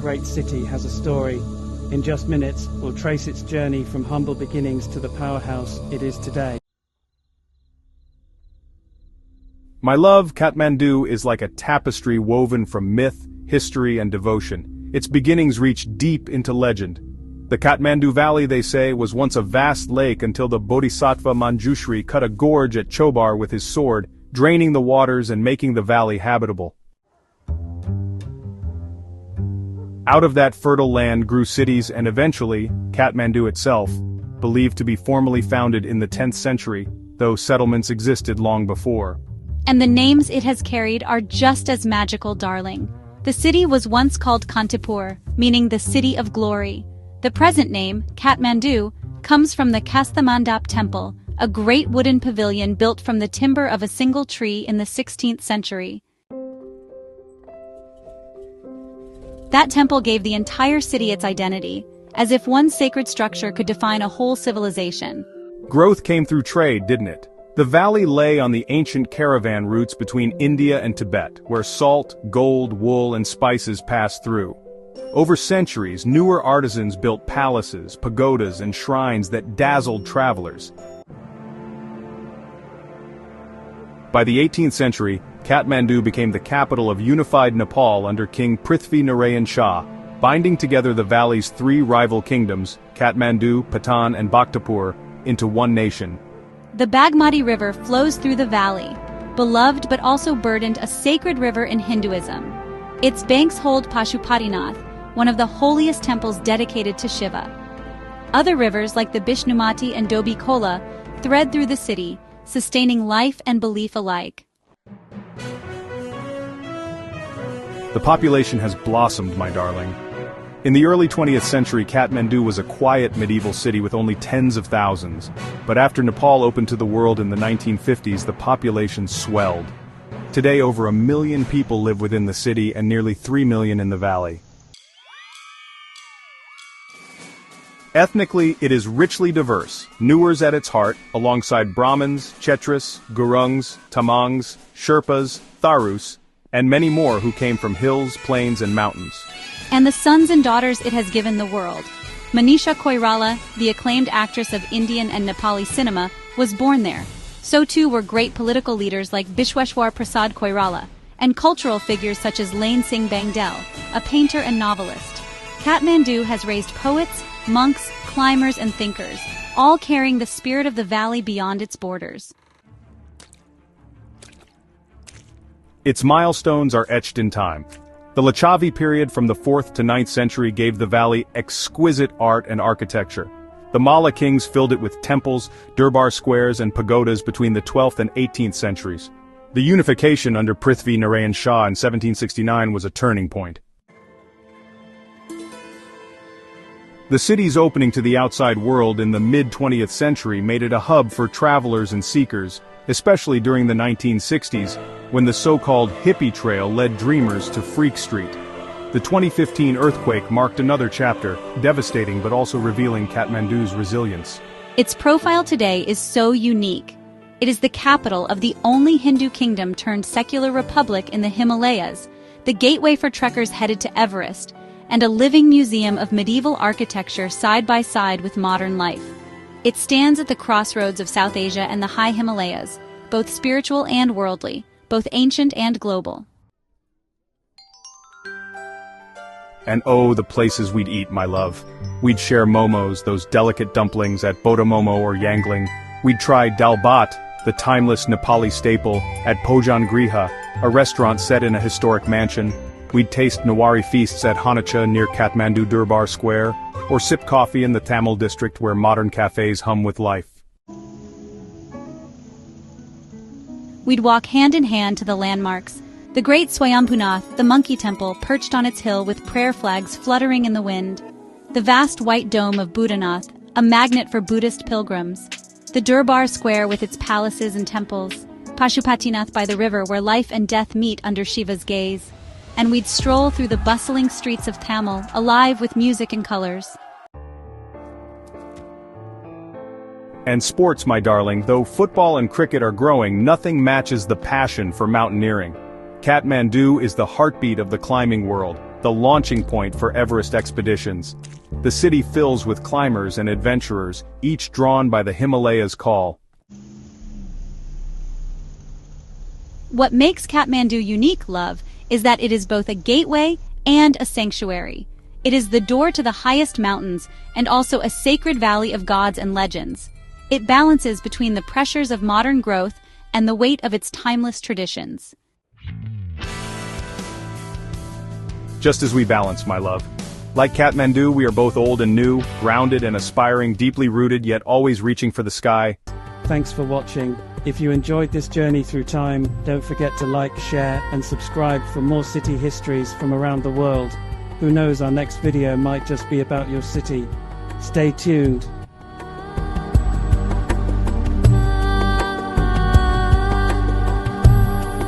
great city has a story. In just minutes, we'll trace its journey from humble beginnings to the powerhouse it is today. My love, Kathmandu is like a tapestry woven from myth, history, and devotion. Its beginnings reach deep into legend. The Kathmandu Valley, they say, was once a vast lake until the Bodhisattva Manjushri cut a gorge at Chobar with his sword, draining the waters and making the valley habitable. Out of that fertile land grew cities and eventually, Kathmandu itself, believed to be formally founded in the 10th century, though settlements existed long before. And the names it has carried are just as magical, darling. The city was once called Kantipur, meaning the City of Glory. The present name, Kathmandu, comes from the Kathmandu Temple, a great wooden pavilion built from the timber of a single tree in the 16th century. That temple gave the entire city its identity, as if one sacred structure could define a whole civilization. Growth came through trade, didn't it? The valley lay on the ancient caravan routes between India and Tibet, where salt, gold, wool, and spices passed through. Over centuries, newer artisans built palaces, pagodas, and shrines that dazzled travelers. By the 18th century, Kathmandu became the capital of unified Nepal under King Prithvi Narayan Shah, binding together the valley's three rival kingdoms, Kathmandu, Patan, and Bhaktapur, into one nation. The Bagmati River flows through the valley, beloved but also burdened, a sacred river in Hinduism. Its banks hold Pashupatinath, one of the holiest temples dedicated to Shiva. Other rivers like the Bishnumati and Dobi Kola thread through the city, sustaining life and belief alike. The population has blossomed, my darling. In the early 20th century, Kathmandu was a quiet medieval city with only tens of thousands. But after Nepal opened to the world in the 1950s, the population swelled. Today, over 1 million people live within the city and nearly 3 million in the valley. Ethnically, it is richly diverse, Newars at its heart, alongside Brahmins, Chetris, Gurungs, Tamangs, Sherpas, Tharus, and many more who came from hills, plains, and mountains. And the sons and daughters it has given the world. Manisha Koirala, the acclaimed actress of Indian and Nepali cinema, was born there. So too were great political leaders like Bishweshwar Prasad Koirala, and cultural figures such as Lane Singh Bangdel, a painter and novelist. Kathmandu has raised poets, monks, climbers, and thinkers, all carrying the spirit of the valley beyond its borders. Its milestones are etched in time. The Lichavi period from the 4th to 9th century gave the valley exquisite art and architecture. The Malla kings filled it with temples, durbar squares, and pagodas between the 12th and 18th centuries. The unification under Prithvi Narayan Shah in 1769 was a turning point. The city's opening to the outside world in the mid-20th century made it a hub for travelers and seekers, especially during the 1960s, when the so-called hippie trail led dreamers to Freak Street. The 2015 earthquake marked another chapter, devastating but also revealing Kathmandu's resilience. Its profile today is so unique. It is the capital of the only Hindu kingdom turned secular republic in the Himalayas, the gateway for trekkers headed to Everest, and a living museum of medieval architecture side by side with modern life. It stands at the crossroads of South Asia and the high Himalayas, both spiritual and worldly, both ancient and global. And oh, the places we'd eat, my love. We'd share momos, those delicate dumplings at Bodamomo or Yangling. We'd try dal bhat, the timeless Nepali staple, at Pojan Griha, a restaurant set in a historic mansion. We'd taste Nawari feasts at Hanacha near Kathmandu Durbar Square, or sip coffee in the Tamil district where modern cafes hum with life. We'd walk hand in hand to the landmarks. The great Swayambhunath, the monkey temple perched on its hill with prayer flags fluttering in the wind. The vast white dome of Buddhanath, a magnet for Buddhist pilgrims. The Durbar Square with its palaces and temples. Pashupatinath by the river where life and death meet under Shiva's gaze. And we'd stroll through the bustling streets of Tamil, alive with music and colors. And sports, my darling, though football and cricket are growing, nothing matches the passion for mountaineering. Kathmandu is the heartbeat of the climbing world. the launching point for Everest expeditions. The city fills with climbers and adventurers, each drawn by the Himalayas' call. What makes Kathmandu unique, love, is that it is both a gateway and a sanctuary. It is the door to the highest mountains and also a sacred valley of gods and legends. It balances between the pressures of modern growth and the weight of its timeless traditions. Just as we balance, my love. Like Kathmandu, we are both old and new, grounded and aspiring, deeply rooted yet always reaching for the sky. Thanks for watching. If you enjoyed this journey through time, don't forget to like, share and subscribe for more city histories from around the world. Who knows, our next video might just be about your city. Stay tuned.